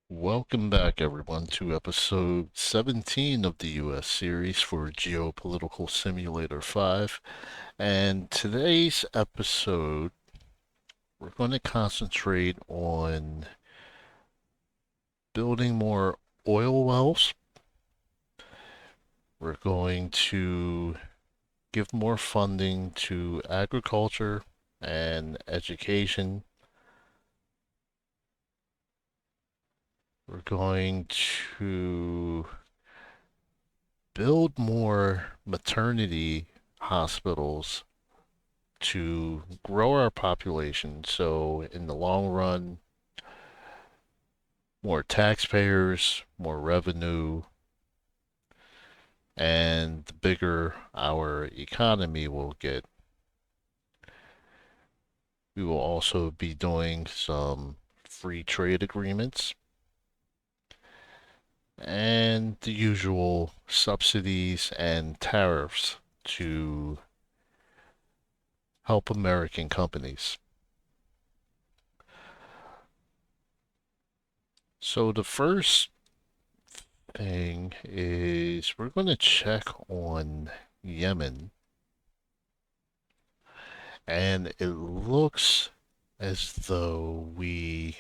Welcome back, everyone, to episode 17 of the US series for Geopolitical Simulator 5. And today's episode, we're going to concentrate on building more oil wells. We're going to give more funding to agriculture and education. We're going to build more maternity hospitals to grow our population. So, in the long run, more taxpayers, more revenue, and the bigger our economy will get. We will also be doing some free trade agreements and the usual subsidies and tariffs to help American companies. So the first thing is we're going to check on Yemen, and it looks as though we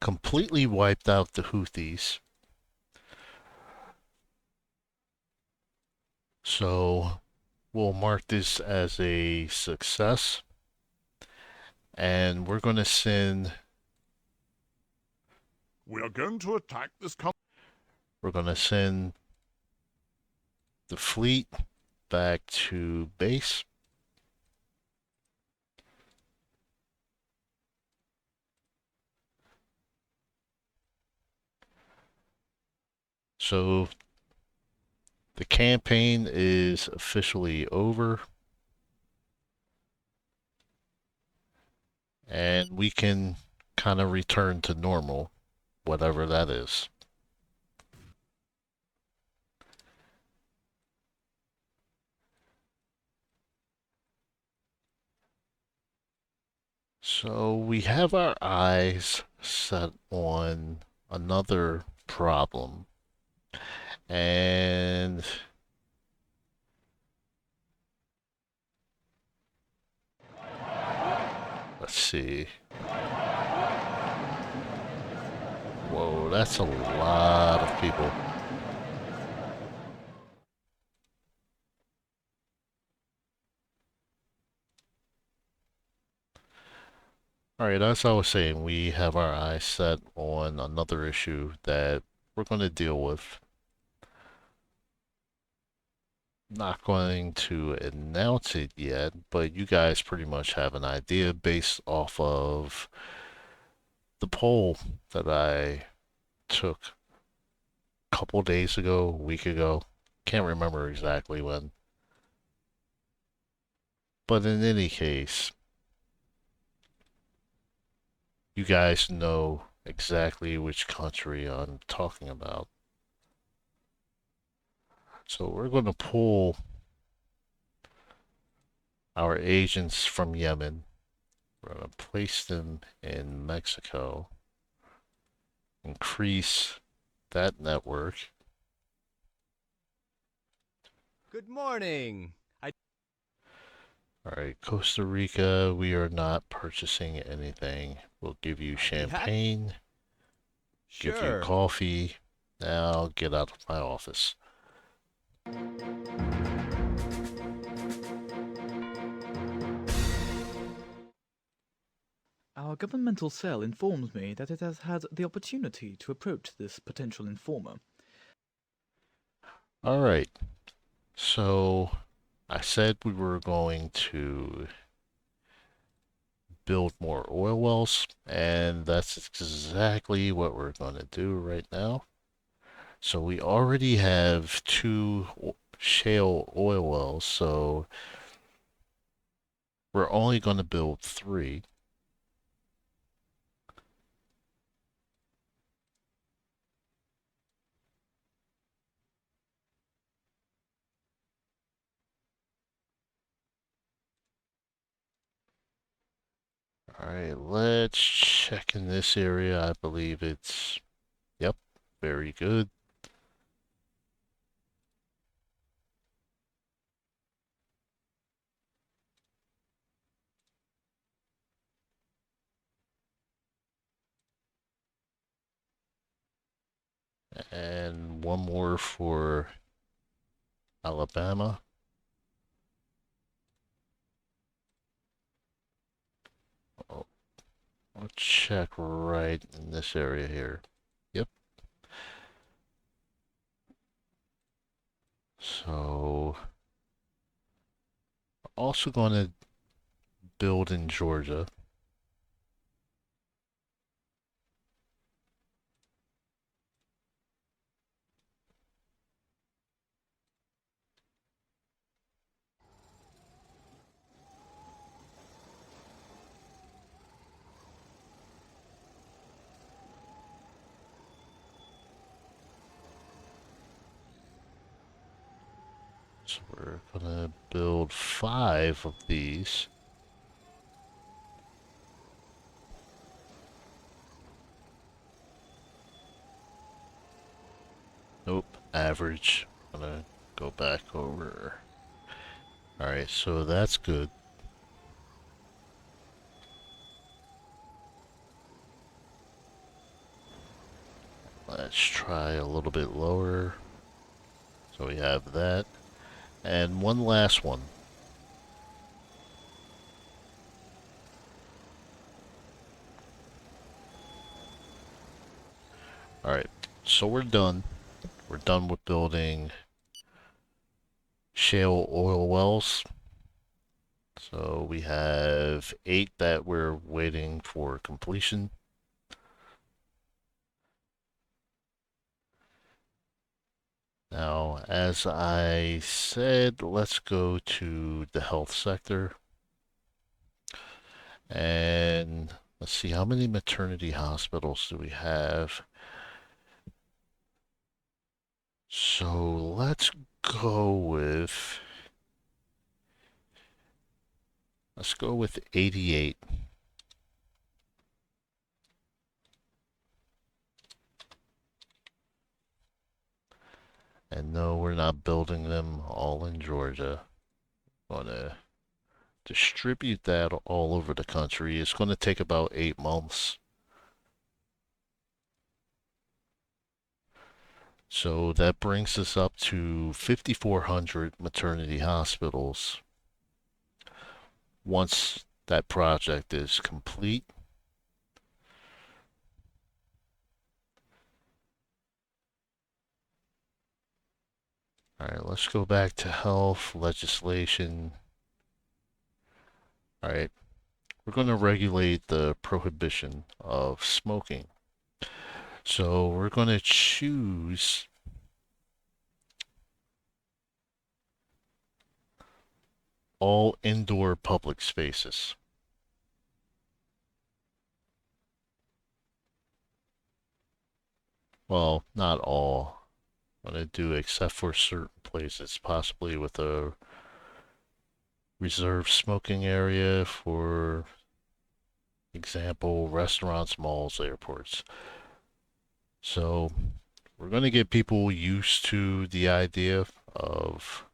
completely wiped out the Houthis. So we'll mark this as a success, and we're going to send We are going to attack this country. we're going to send the fleet back to base. So the campaign is officially over, and we can kind of return to normal, whatever that is. So we have our eyes set on another problem. And let's see. Whoa, that's a lot of people. All right, as I was saying, we have our eyes set on another issue that we're going to deal with. Not going to announce it yet, but you guys pretty much have an idea based off of the poll that I took a couple days ago, a week ago. Can't remember exactly when. But in any case, you guys know exactly which country I'm talking about. So we're going to pull our agents from Yemen. We're going to place them in Mexico, increase that network. Good morning. All right, Costa Rica, we are not purchasing anything. We'll give you I'd be happy. champagne, give you Sure. coffee. Now get out of my office. Our governmental cell informs me that it has had the opportunity to approach this potential informer. All right, so I said we were going to build more oil wells, and that's exactly what we're going to do right now. So we already have two shale oil wells, so we're only going to build three. All right, let's check in this area. I believe it's, Yep, very good. And one more for Alabama. Oh, I'll check right in this area here. Yep. So, also going to build in Georgia. So we're gonna build 5 of these. Nope, average. Gonna go back over. Alright, so that's good. Let's try a little bit lower. So we have that. And one last one. Alright, so we're done. We're done with building shale oil wells. So we have 8 that we're waiting for completion. Now, as I said, let's go to the health sector. And let's see, how many maternity hospitals do we have? So let's go with 88. And no, we're not building them all in Georgia. Going to distribute that all over the country. It's going to take about 8 months. So that brings us up to 5,400 maternity hospitals once that project is complete. All right, let's go back to health legislation. All right, we're going to regulate the prohibition of smoking. So we're going to choose all indoor public spaces. Well, not all. I'm going to do except for certain places, possibly with a reserved smoking area, for example, restaurants, malls, airports. So we're going to get people used to the idea of,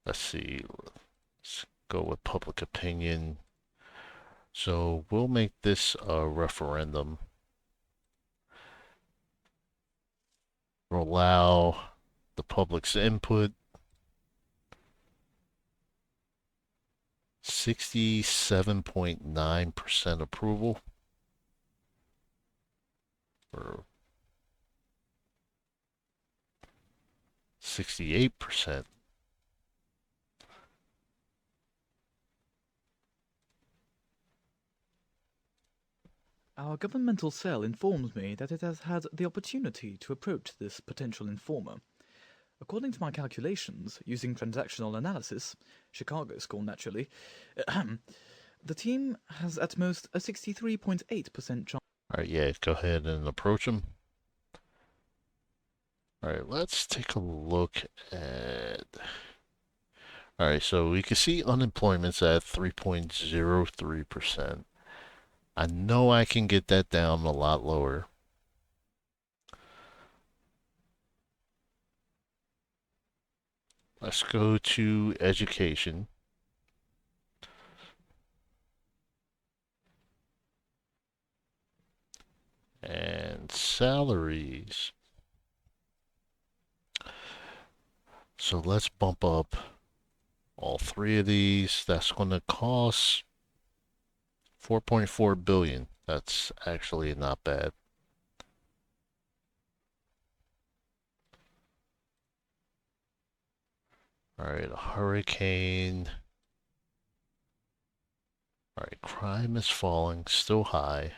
let's see, let's go with public opinion. So we'll make this a referendum. We'll allow the public's input. 67.9% approval. Or 68%. Our governmental cell informs me that it has had the opportunity to approach this potential informer. According to my calculations, using transactional analysis, Chicago score naturally, the team has at most a 63.8% chance. Alright, yeah, go ahead and approach them. Alright, let's take a look at... Alright, so we can see unemployment's at 3.03%. I know I can get that down a lot lower. let's go to education and salaries. So let's bump up all three of these. That's going to cost 4.4 billion. That's actually not bad. All right, a hurricane. All right, crime is falling, still high.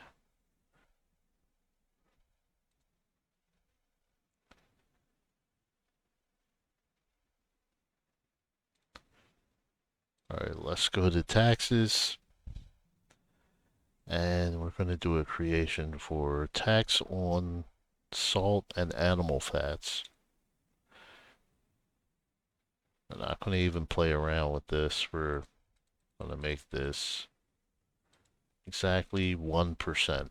All right, let's go to taxes. And we're going to do a creation for tax on salt and animal fats. I'm not going to even play around with this. We're going to make this exactly 1%.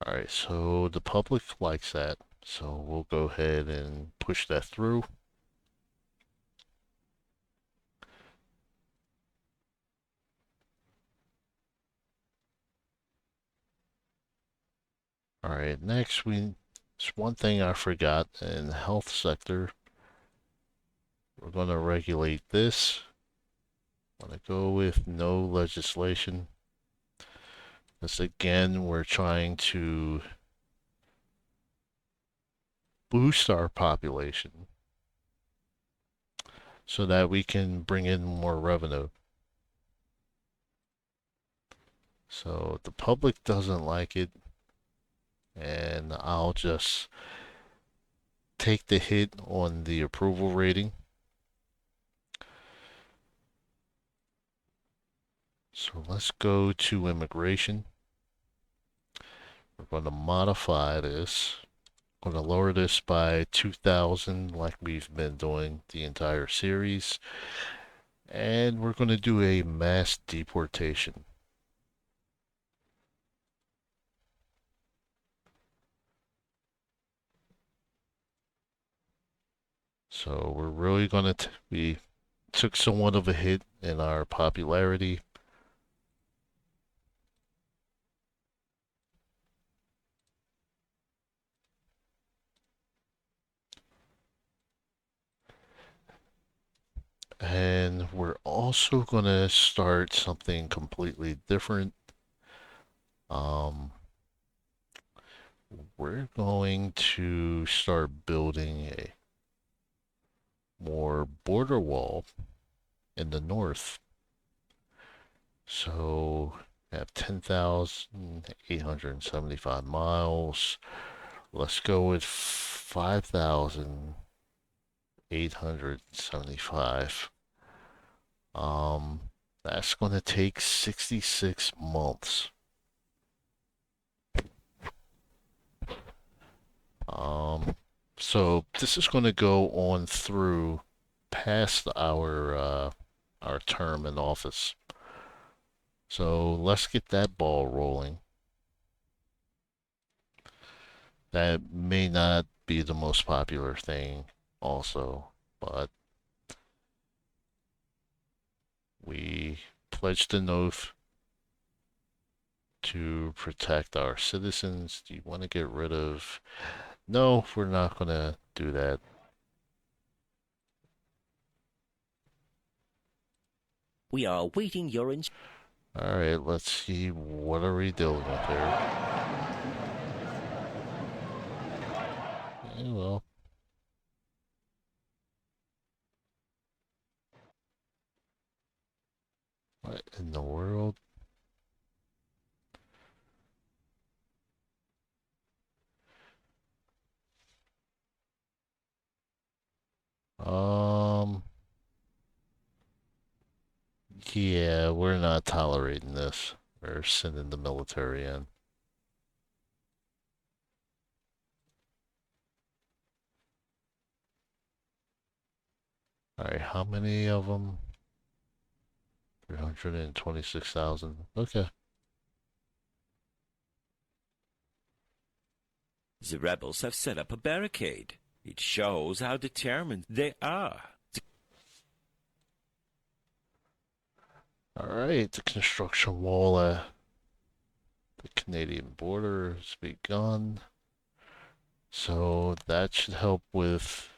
All right, so the public likes that. So we'll go ahead and push that through. All right, next it's one thing I forgot in the health sector. We're going to regulate this. I'm going to go with no legislation. Because again, we're trying to boost our population so that we can bring in more revenue. So the public doesn't like it, and I'll just take the hit on the approval rating. So let's go to immigration. We're going to modify this. We're going to lower this by 2,000 like we've been doing the entire series. And we're going to do a mass deportation. So we're really going to, we took somewhat of a hit in our popularity. And we're also going to start something completely different. We're going to start building a more border wall in the north. So we have 10,875 miles. Let's go with 5,875. That's going to take 66 months. So this is going to go on through past our term in office. So let's get that ball rolling. That may not be the most popular thing also, but we pledged an oath to protect our citizens. Do you want to get rid of... No, we're not going to do that. We are awaiting your All right, let's see. What are we dealing with here? Yeah, well, what in the world? Um, yeah, we're not tolerating this. We're sending the military in. All right, how many of them? 326,000. Okay. The rebels have set up a barricade. It shows how determined they are. Alright, the construction wall at the Canadian border has begun. So that should help with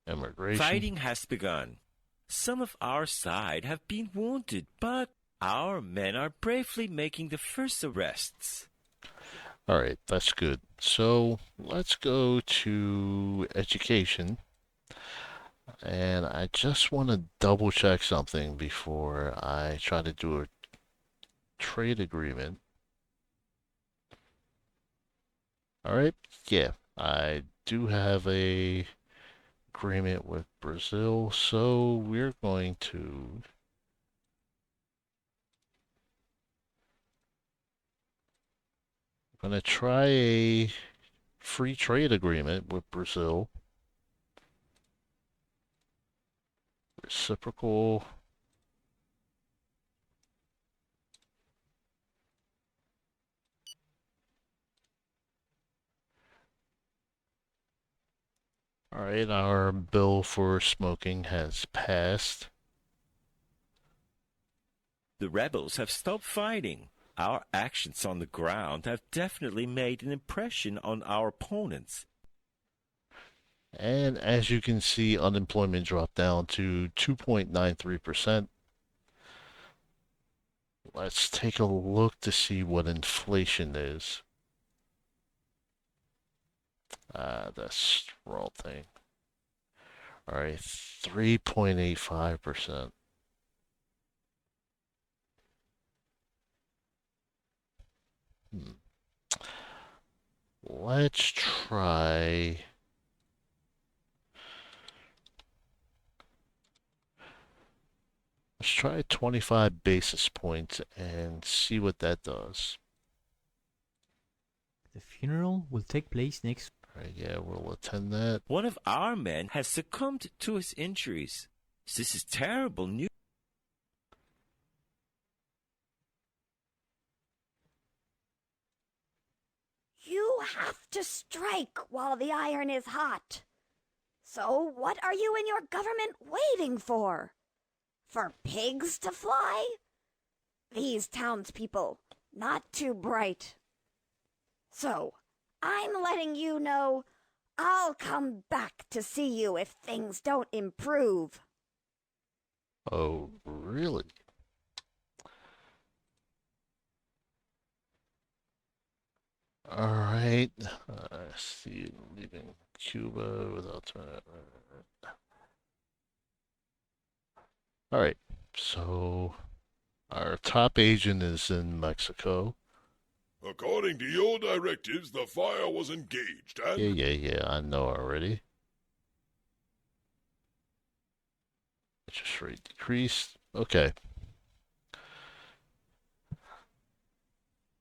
immigration. Fighting has begun. Some of our side have been wounded, but our men are bravely making the first arrests. Alright, that's good. So let's go to education. And I just want to double check something before I try to do a trade agreement. Alright, yeah, I do have a agreement with Brazil, so we're going to try a free trade agreement with Brazil. Reciprocal. Alright, our bill for smoking has passed. The rebels have stopped fighting. Our actions on the ground have definitely made an impression on our opponents. And as you can see, unemployment dropped down to 2.93%. Let's take a look to see what inflation is. That's the wrong thing. Alright, 3.85%. Let's try. Let's try 25 basis points and see what that does. The funeral will take place next. Alright, yeah, we'll attend that. One of our men has succumbed to his injuries. This is terrible news. You have to strike while the iron is hot. So what are you and your government waiting for? For pigs to fly? These townspeople, not too bright. So, I'm letting you know I'll come back to see you if things don't improve. Oh, really? Alright. See, leaving Cuba without. Alright, so our top agent is in Mexico. According to your directives, the fire was engaged and... Yeah, I know already. Interest rate decreased. Okay.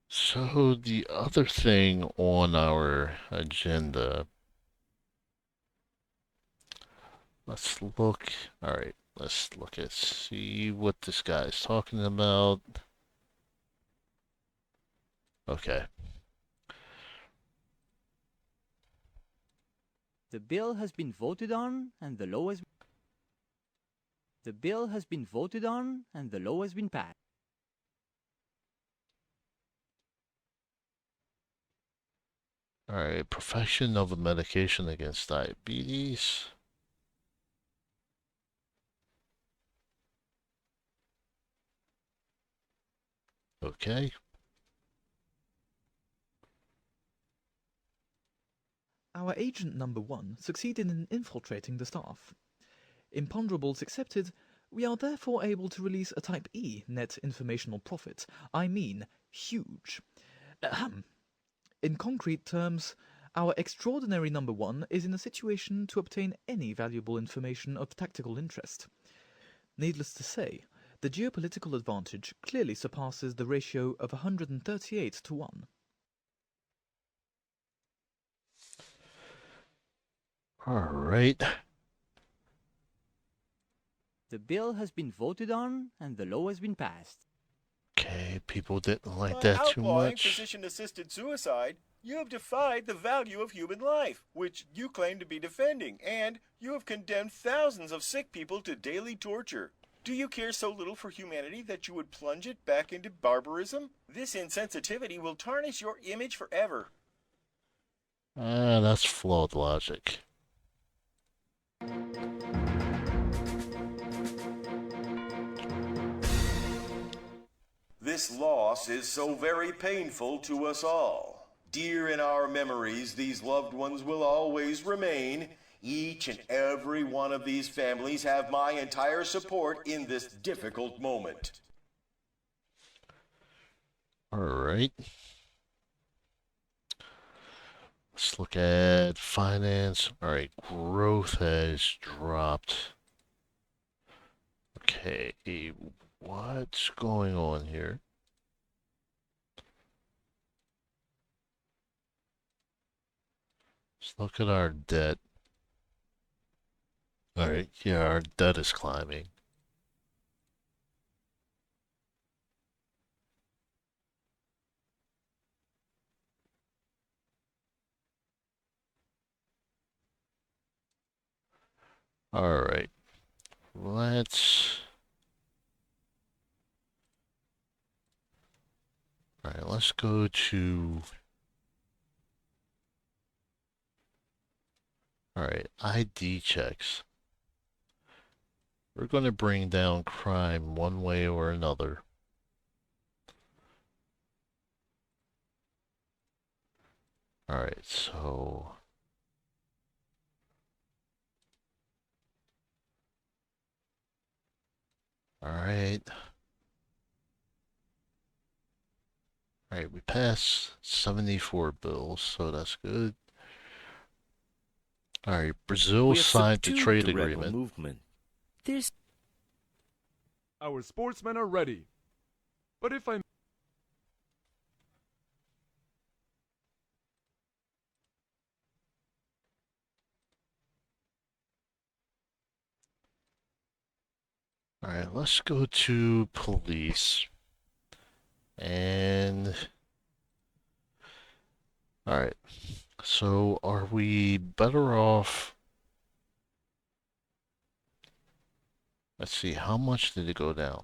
So the other thing on our agenda, let's look. All right, let's look at see what this guy's talking about. Okay. The bill has been voted on and the law has been passed. All right, perfection of a medication against diabetes. Okay. Our agent number 1 succeeded in infiltrating the staff. Imponderables accepted, we are therefore able to release a Type E net informational profit. I mean, huge. Ahem. In concrete terms, our extraordinary number 1 is in a situation to obtain any valuable information of tactical interest. Needless to say, the geopolitical advantage clearly surpasses the ratio of 138 to 1. All right. The bill has been voted on and the law has been passed. Okay, people didn't like By that too outlawing much. physician-assisted suicide, you have defied the value of human life, which you claim to be defending, and you have condemned thousands of sick people to daily torture. Do you care so little for humanity that you would plunge it back into barbarism? This insensitivity will tarnish your image forever. Ah, that's flawed logic. This loss is so very painful to us all. Dear in our memories, these loved ones will always remain. Each and every one of these families have my entire support in this difficult moment. Alright. Let's look at finance. Alright, growth has dropped. Okay, what's going on here? Let's look at our debt. Alright, yeah, our debt is climbing. Alright, let's... Alright, let's go to... Alright, ID checks. We're going to bring down crime one way or another. Alright, so... Alright. Alright, we passed 74 bills, so that's good. Alright, Brazil We have signed the subdued trade the rebel agreement. movement. There's Our sportsmen are ready. But if I Alright, let's go to police. And... Alright, so are we better off... Let's see, how much did it go down?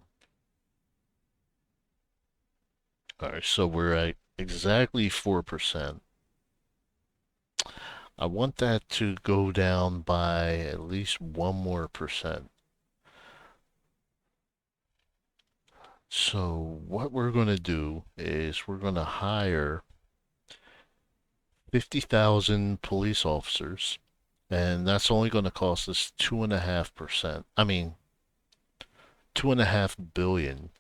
Alright, so we're at exactly 4%. I want that to go down by at least 1 more percent. So what we're going to do is we're going to hire 50,000 police officers, and that's only going to cost us 2.5%. I mean, 2.5 billion.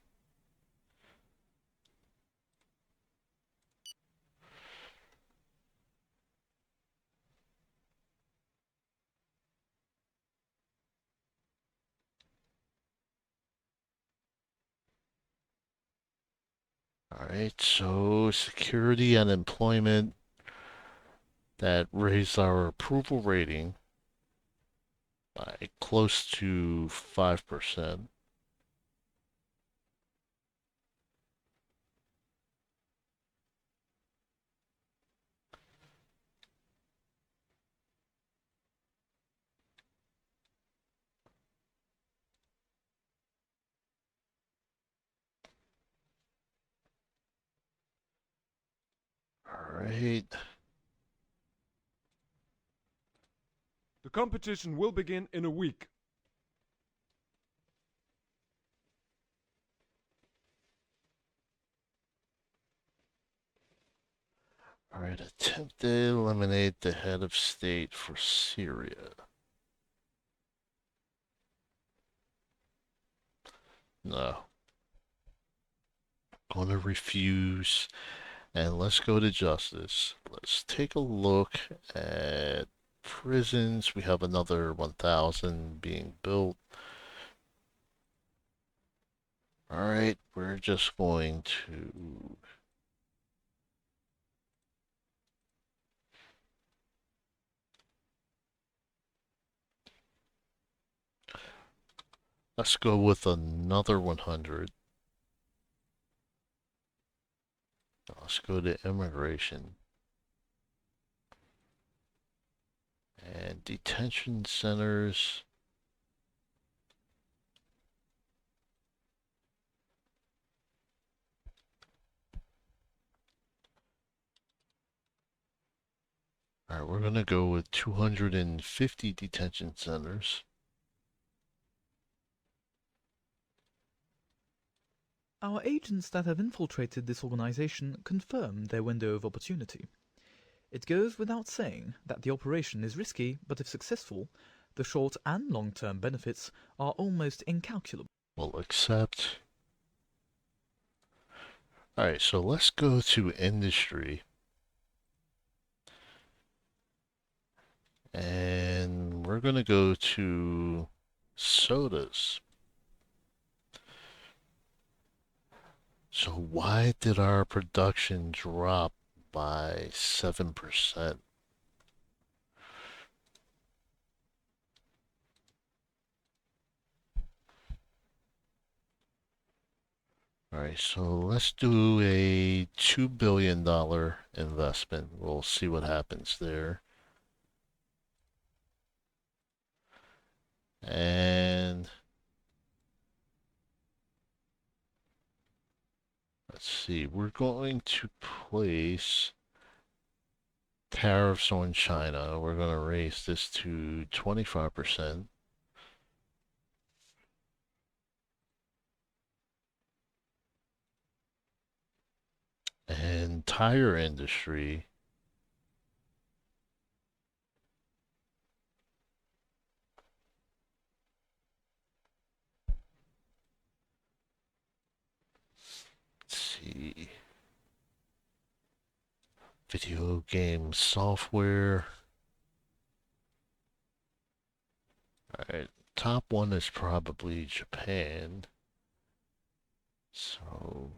Alright, so security and employment, that raised our approval rating by close to 5%. Alright. the competition will begin in a week. Alright, attempt to eliminate the head of state for Syria. No. Gonna refuse. And let's go to justice. Let's take a look at prisons. We have another 1,000 being built. Alright, we're just going to... Let's go with another 100. Let's go to immigration. And detention centers. Alright, we're gonna go with 250 detention centers. Our agents that have infiltrated this organization confirm their window of opportunity. It goes without saying that the operation is risky, but if successful, the short and long-term benefits are almost incalculable. We'll accept. Alright, so let's go to industry. And we're gonna go to sodas. So why did our production drop by 7%? Alright, so let's do a $2 billion investment. We'll see what happens there. And let's see, we're going to place tariffs on China. We're going to raise this to 25%. And tire industry. Let's see. Video game software. Alright, top one is probably Japan. So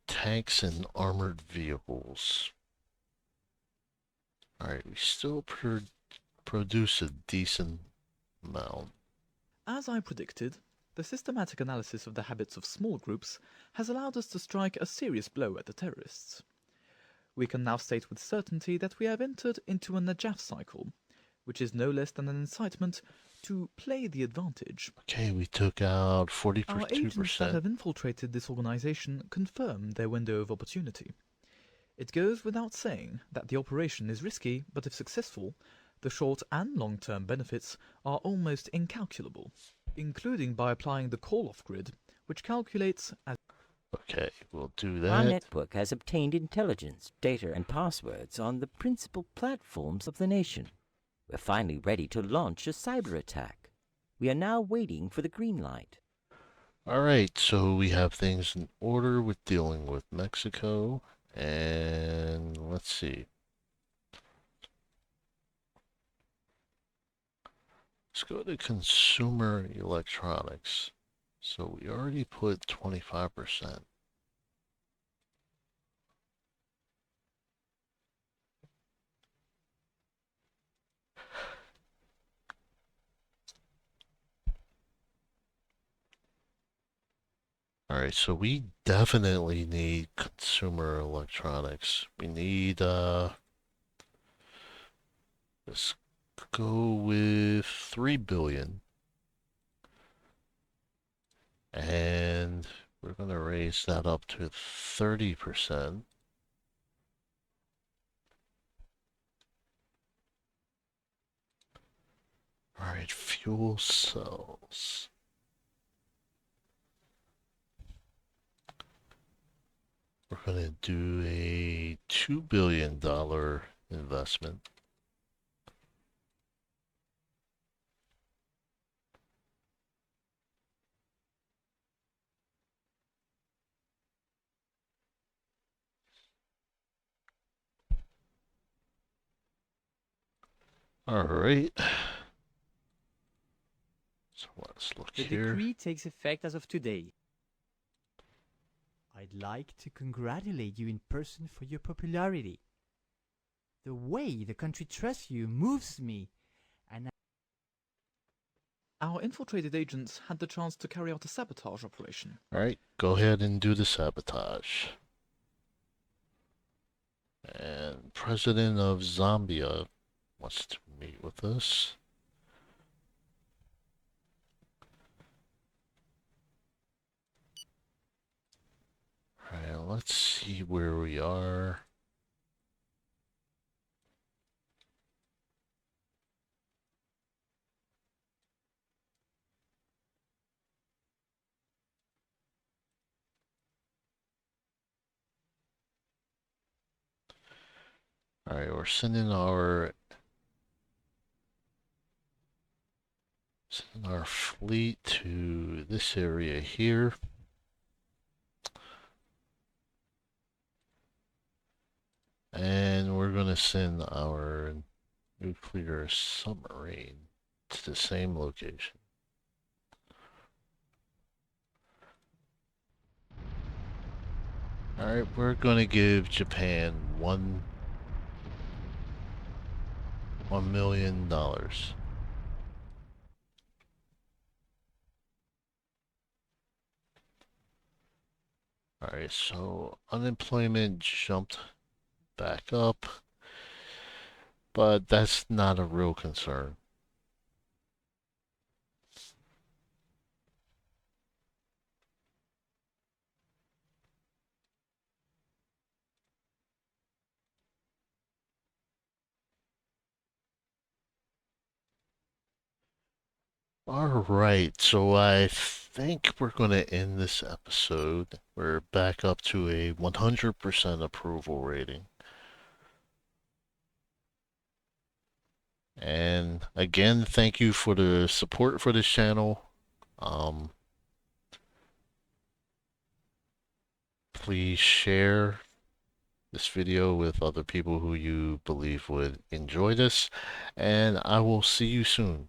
tanks and armored vehicles. Alright, we still produce a decent amount. As I predicted, the systematic analysis of the habits of small groups has allowed us to strike a serious blow at the terrorists. We can now state with certainty that we have entered into a Najaf cycle, which is no less than an incitement to play the advantage. Okay, we took out 42%. Our agents that have infiltrated this organization confirm their window of opportunity. It goes without saying that the operation is risky, but if successful, the short and long-term benefits are almost incalculable, including by applying the call-off grid, which calculates as... Okay, we'll do Our that. network has obtained intelligence, data, and passwords on the principal platforms of the nation. We're finally ready to launch a cyber attack. We are now waiting for the green light. Alright, so we have things in order with dealing with Mexico. And let's see. Let's go to consumer electronics. So we already put 25%. Alright, so we definitely need consumer electronics. We need, let's go with 3 billion. And we're gonna raise that up to 30%. Alright, fuel cells. We're gonna do a $2 billion investment. Alright. So let's look The here. decree takes effect as of today. I'd like to congratulate you in person for your popularity. The way the country trusts you moves me, and Our infiltrated agents had the chance to carry out a sabotage operation. Alright, go ahead and do the sabotage. And President of Zambia wants to meet with us. Alright, let's see where we are. Alright, we're sending our fleet to this area here. And we're gonna send our nuclear submarine to the same location. Alright, we're gonna give Japan $1 million. Alright, so unemployment jumped back up, but that's not a real concern. Alright, so I think we're going to end this episode. We're back up to a 100% approval rating. And again, thank you for the support for this channel. Please share this video with other people who you believe would enjoy this, and I will see you soon.